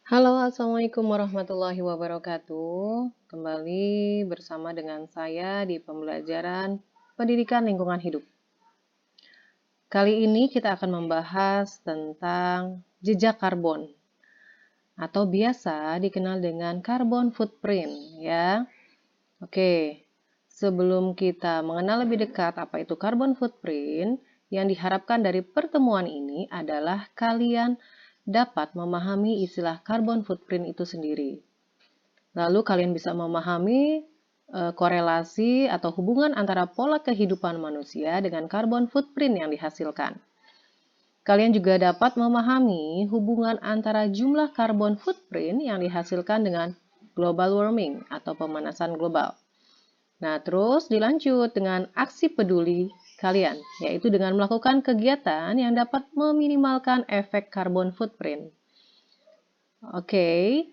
Halo, Assalamualaikum warahmatullahi wabarakatuh. Kembali bersama dengan saya di pembelajaran pendidikan lingkungan hidup. Kali ini kita akan membahas tentang jejak karbon atau biasa dikenal dengan carbon footprint ya. Oke, sebelum kita mengenal lebih dekat apa itu carbon footprint, yang diharapkan dari pertemuan ini adalah kalian dapat memahami istilah carbon footprint itu sendiri. Lalu kalian bisa memahami korelasi atau hubungan antara pola kehidupan manusia dengan carbon footprint yang dihasilkan. Kalian juga dapat memahami hubungan antara jumlah carbon footprint yang dihasilkan dengan global warming atau pemanasan global. Nah, terus dilanjut dengan aksi peduli kalian, yaitu dengan melakukan kegiatan yang dapat meminimalkan efek carbon footprint. Oke,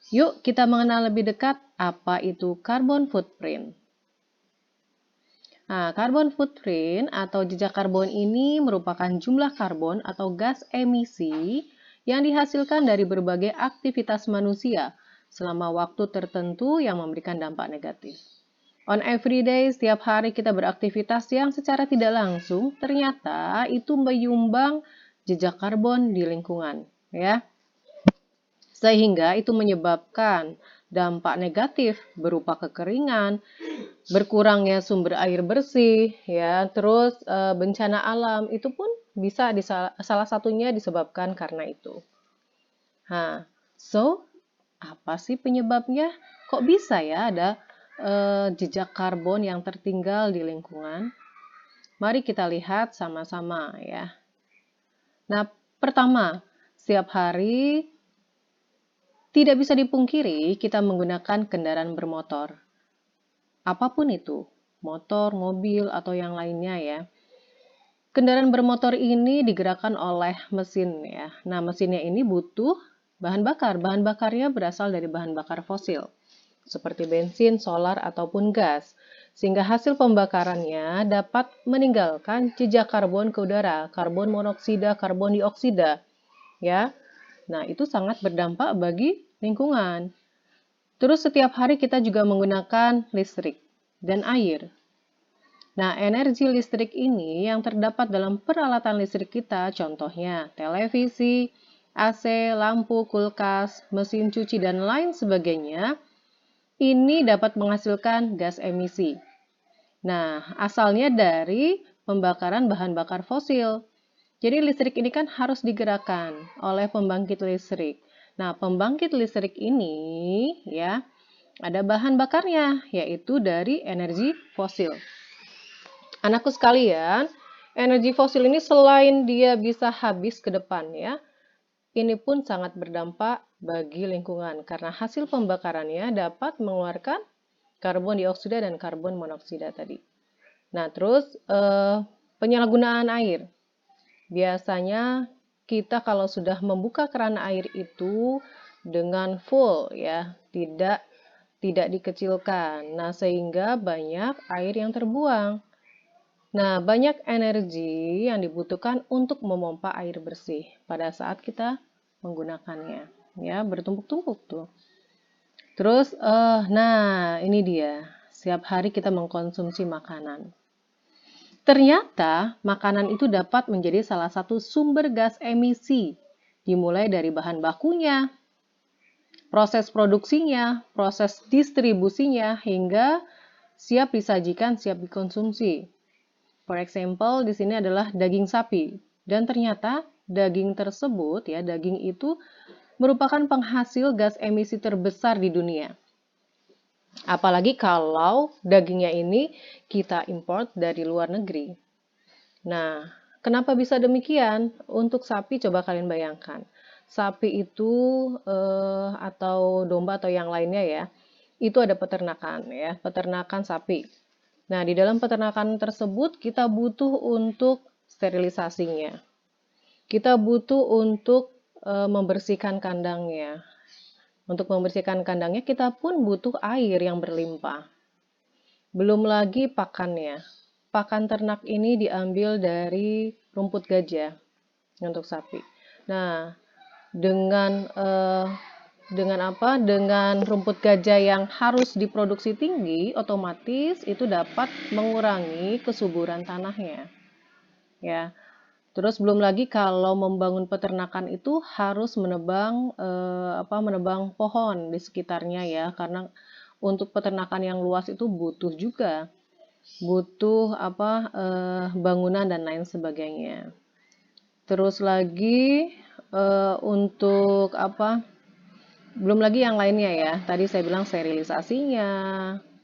yuk kita mengenal lebih dekat apa itu carbon footprint. Nah, carbon footprint atau jejak karbon ini merupakan jumlah karbon atau gas emisi yang dihasilkan dari berbagai aktivitas manusia selama waktu tertentu yang memberikan dampak negatif. On every day, setiap hari kita beraktivitas yang secara tidak langsung ternyata itu menyumbang jejak karbon di lingkungan, ya. Sehingga itu menyebabkan dampak negatif berupa kekeringan, berkurangnya sumber air bersih, ya, terus bencana alam itu pun bisa salah satunya disebabkan karena itu. Nah, apa sih penyebabnya? Kok bisa ya ada jejak karbon yang tertinggal di lingkungan? Mari kita lihat sama-sama ya. Nah, pertama, setiap hari tidak bisa dipungkiri kita menggunakan kendaraan bermotor. Apapun itu, motor, mobil, atau yang lainnya ya. Kendaraan bermotor ini digerakkan oleh mesin ya. Nah, mesinnya ini butuh bahan bakar. Bahan bakarnya berasal dari bahan bakar fosil, seperti bensin, solar, ataupun gas. Sehingga hasil pembakarannya dapat meninggalkan jejak karbon ke udara, karbon monoksida, karbon dioksida. Ya, nah itu sangat berdampak bagi lingkungan. Terus setiap hari kita juga menggunakan listrik dan air. Nah, energi listrik ini yang terdapat dalam peralatan listrik kita, contohnya televisi, AC, lampu, kulkas, mesin cuci, dan lain sebagainya, ini dapat menghasilkan gas emisi. Nah, asalnya dari pembakaran bahan bakar fosil. Jadi listrik ini kan harus digerakkan oleh pembangkit listrik. Nah, pembangkit listrik ini ya ada bahan bakarnya, yaitu dari energi fosil. Anakku sekalian, energi fosil ini selain dia bisa habis ke depan ya, ini pun sangat berdampak bagi lingkungan karena hasil pembakarannya dapat mengeluarkan karbon dioksida dan karbon monoksida tadi. Nah, terus penyalahgunaan air. Biasanya kita kalau sudah membuka keran air itu dengan full ya, tidak dikecilkan. Nah, sehingga banyak air yang terbuang. Nah, banyak energi yang dibutuhkan untuk memompa air bersih pada saat kita menggunakannya. Ya, bertumpuk-tumpuk tuh. Terus, nah ini dia. Setiap hari kita mengkonsumsi makanan. Ternyata, makanan itu dapat menjadi salah satu sumber gas emisi. Dimulai dari bahan bakunya, proses produksinya, proses distribusinya, hingga siap disajikan, siap dikonsumsi. For example, di sini adalah daging sapi. Dan ternyata daging tersebut, ya, daging itu merupakan penghasil gas emisi terbesar di dunia. Apalagi kalau dagingnya ini kita import dari luar negeri. Nah, kenapa bisa demikian? Untuk sapi coba kalian bayangkan. Sapi itu atau domba atau yang lainnya ya, itu ada peternakan ya, peternakan sapi. Nah, di dalam peternakan tersebut kita butuh untuk sterilisasinya. Kita butuh untuk membersihkan kandangnya. Untuk membersihkan kandangnya kita pun butuh air yang berlimpah. Belum lagi pakannya. Pakan ternak ini diambil dari rumput gajah untuk sapi. Nah, dengan rumput gajah yang harus diproduksi tinggi, otomatis itu dapat mengurangi kesuburan tanahnya. Ya. Terus belum lagi kalau membangun peternakan itu harus menebang pohon di sekitarnya ya, karena untuk peternakan yang luas itu butuh bangunan dan lain sebagainya. Terus lagi untuk belum lagi yang lainnya ya. Tadi saya bilang sterilisasinya,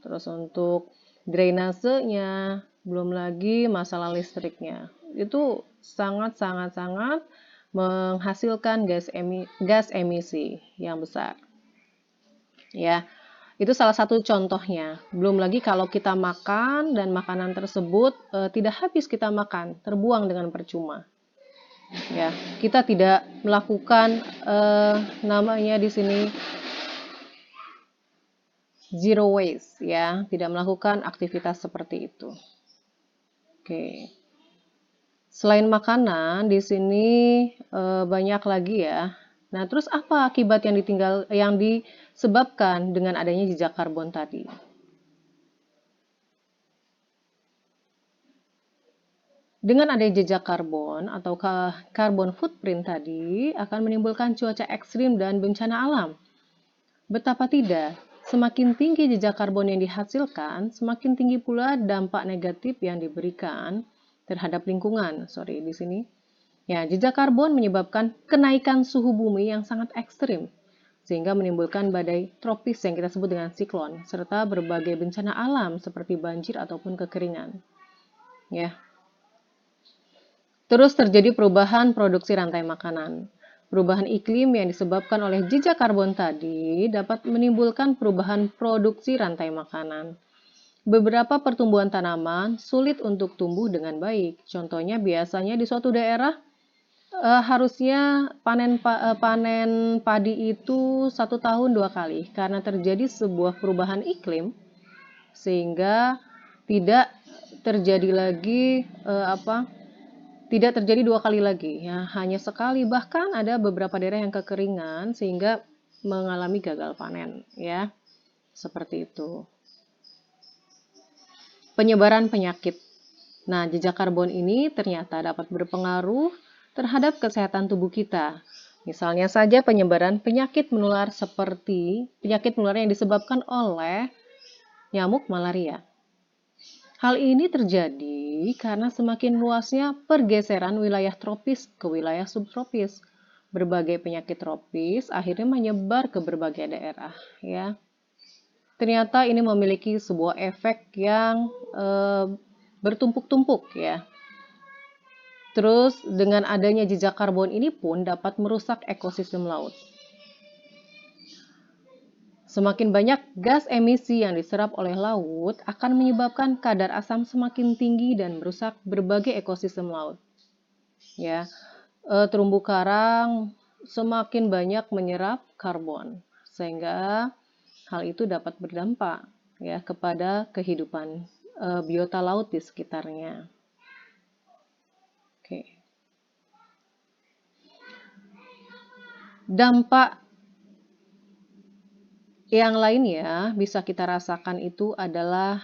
terus untuk drainasenya, belum lagi masalah listriknya. Itu sangat menghasilkan gas emisi yang besar. Ya, itu salah satu contohnya. Belum lagi kalau kita makan dan makanan tersebut tidak habis kita makan, terbuang dengan percuma. Ya, kita tidak melakukan namanya di sini zero waste ya, tidak melakukan aktivitas seperti itu. Oke. Selain makanan, di sini banyak lagi ya. Nah, terus apa akibat yang disebabkan dengan adanya jejak karbon tadi? Dengan adanya jejak karbon atau carbon footprint tadi akan menimbulkan cuaca ekstrim dan bencana alam. Betapa tidak, semakin tinggi jejak karbon yang dihasilkan, semakin tinggi pula dampak negatif yang diberikan terhadap lingkungan. Di sini. Ya, jejak karbon menyebabkan kenaikan suhu bumi yang sangat ekstrim, sehingga menimbulkan badai tropis yang kita sebut dengan siklon, serta berbagai bencana alam seperti banjir ataupun kekeringan. Ya. Terus terjadi perubahan produksi rantai makanan. Perubahan iklim yang disebabkan oleh jejak karbon tadi dapat menimbulkan perubahan produksi rantai makanan. Beberapa pertumbuhan tanaman sulit untuk tumbuh dengan baik. Contohnya biasanya di suatu daerah harusnya panen padi itu 1 tahun 2 kali karena terjadi sebuah perubahan iklim sehingga tidak terjadi lagi tidak terjadi 2 kali lagi ya, hanya sekali, bahkan ada beberapa daerah yang kekeringan sehingga mengalami gagal panen ya, seperti itu. Penyebaran penyakit. Nah, jejak karbon ini ternyata dapat berpengaruh terhadap kesehatan tubuh kita. Misalnya saja penyebaran penyakit menular seperti penyakit menular yang disebabkan oleh nyamuk malaria. Hal ini terjadi karena semakin luasnya pergeseran wilayah tropis ke wilayah subtropis. Berbagai penyakit tropis akhirnya menyebar ke berbagai daerah, ya. Ternyata ini memiliki sebuah efek yang bertumpuk-tumpuk, ya. Terus dengan adanya jejak karbon ini pun dapat merusak ekosistem laut. Semakin banyak gas emisi yang diserap oleh laut akan menyebabkan kadar asam semakin tinggi dan merusak berbagai ekosistem laut. Ya, terumbu karang semakin banyak menyerap karbon, sehingga hal itu dapat berdampak ya kepada kehidupan biota laut di sekitarnya. Oke. Dampak yang lainnya bisa kita rasakan itu adalah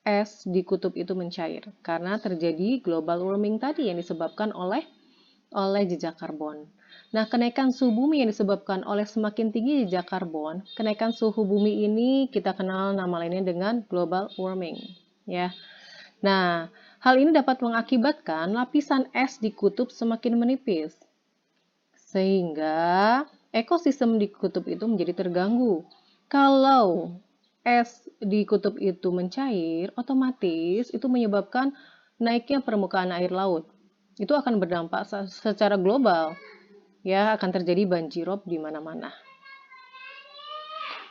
es di kutub itu mencair karena terjadi global warming tadi yang disebabkan oleh jejak karbon. Nah, kenaikan suhu bumi yang disebabkan oleh semakin tinggi jejak karbon, kenaikan suhu bumi ini kita kenal nama lainnya dengan global warming, ya. Nah, hal ini dapat mengakibatkan lapisan es di kutub semakin menipis, sehingga ekosistem di kutub itu menjadi terganggu. Kalau es di kutub itu mencair, otomatis itu menyebabkan naiknya permukaan air laut. Itu akan berdampak secara global. Ya, akan terjadi banjirop di mana-mana.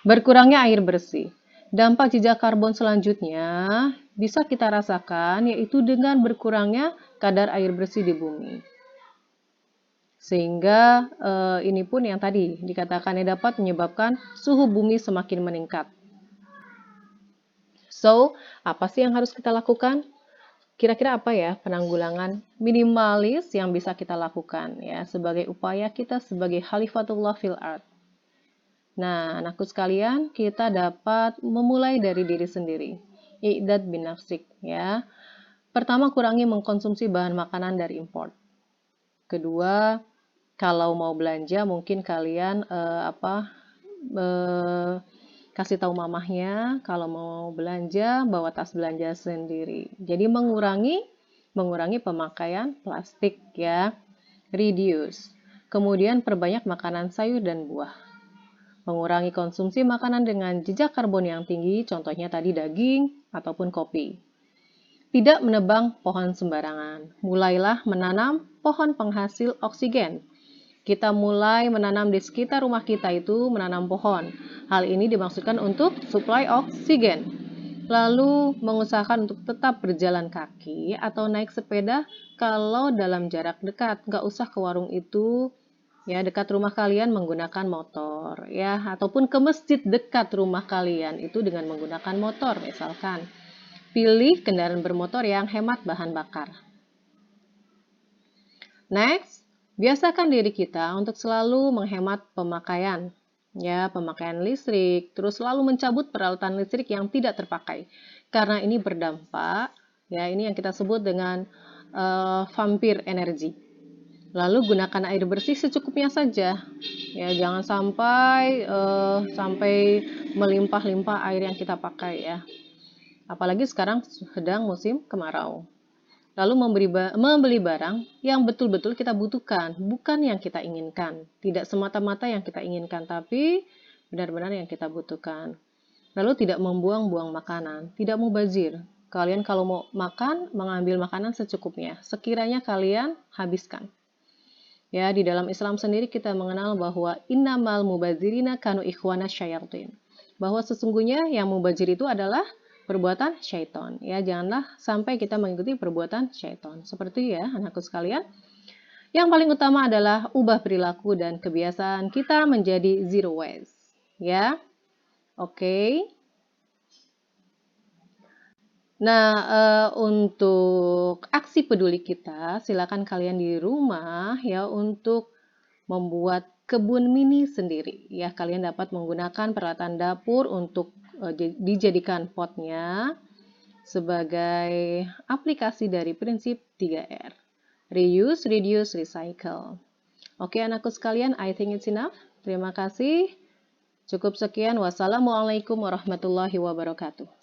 Berkurangnya air bersih. Dampak jejak karbon selanjutnya bisa kita rasakan yaitu dengan berkurangnya kadar air bersih di bumi. Sehingga ini pun yang tadi dikatakan dapat menyebabkan suhu bumi semakin meningkat. So, apa sih yang harus kita lakukan? Kira-kira apa ya penanggulangan minimalis yang bisa kita lakukan ya sebagai upaya kita sebagai Khalifatullah fil ard. Nah, anakku sekalian, kita dapat memulai dari diri sendiri. I'dad bin nafsik ya. Pertama, kurangi mengkonsumsi bahan makanan dari import. Kedua, kalau mau belanja mungkin kalian kasih tahu mamahnya kalau mau belanja bawa tas belanja sendiri. Jadi mengurangi pemakaian plastik ya. Reduce. Kemudian perbanyak makanan sayur dan buah. Mengurangi konsumsi makanan dengan jejak karbon yang tinggi, contohnya tadi daging ataupun kopi. Tidak menebang pohon sembarangan. Mulailah menanam pohon penghasil oksigen. Kita mulai menanam di sekitar rumah kita itu menanam pohon. Hal ini dimaksudkan untuk suplai oksigen. Lalu mengusahakan untuk tetap berjalan kaki atau naik sepeda kalau dalam jarak dekat. Nggak usah ke warung itu ya dekat rumah kalian menggunakan motor ya ataupun ke masjid dekat rumah kalian itu dengan menggunakan motor misalkan. Pilih kendaraan bermotor yang hemat bahan bakar. Next, biasakan diri kita untuk selalu menghemat pemakaian. Ya, pemakaian listrik, terus selalu mencabut peralatan listrik yang tidak terpakai. Karena ini berdampak, ya ini yang kita sebut dengan vampir energi. Lalu gunakan air bersih secukupnya saja. Ya, jangan sampai melimpah-limpah air yang kita pakai ya. Apalagi sekarang sedang musim kemarau. Lalu membeli barang yang betul-betul kita butuhkan, bukan yang kita inginkan. Tidak semata-mata yang kita inginkan, tapi benar-benar yang kita butuhkan. Lalu tidak membuang-buang makanan, tidak mubazir. Kalian kalau mau makan, mengambil makanan secukupnya. Sekiranya kalian habiskan. Ya, di dalam Islam sendiri kita mengenal bahwa innamal mubazirina kanu ikhwana syayatin. Bahwa sesungguhnya yang mubazir itu adalah perbuatan syaitan. Ya, janganlah sampai kita mengikuti perbuatan syaitan. Seperti ya, anakku sekalian. Yang paling utama adalah ubah perilaku dan kebiasaan kita menjadi zero waste. Ya. Oke. Nah, untuk aksi peduli kita, silakan kalian di rumah ya untuk membuat kebun mini sendiri. Ya, kalian dapat menggunakan peralatan dapur untuk dijadikan potnya sebagai aplikasi dari prinsip 3R. Reuse, reduce, recycle. Oke, anakku sekalian, I think it's enough. Terima kasih. Cukup sekian. Wassalamualaikum warahmatullahi wabarakatuh.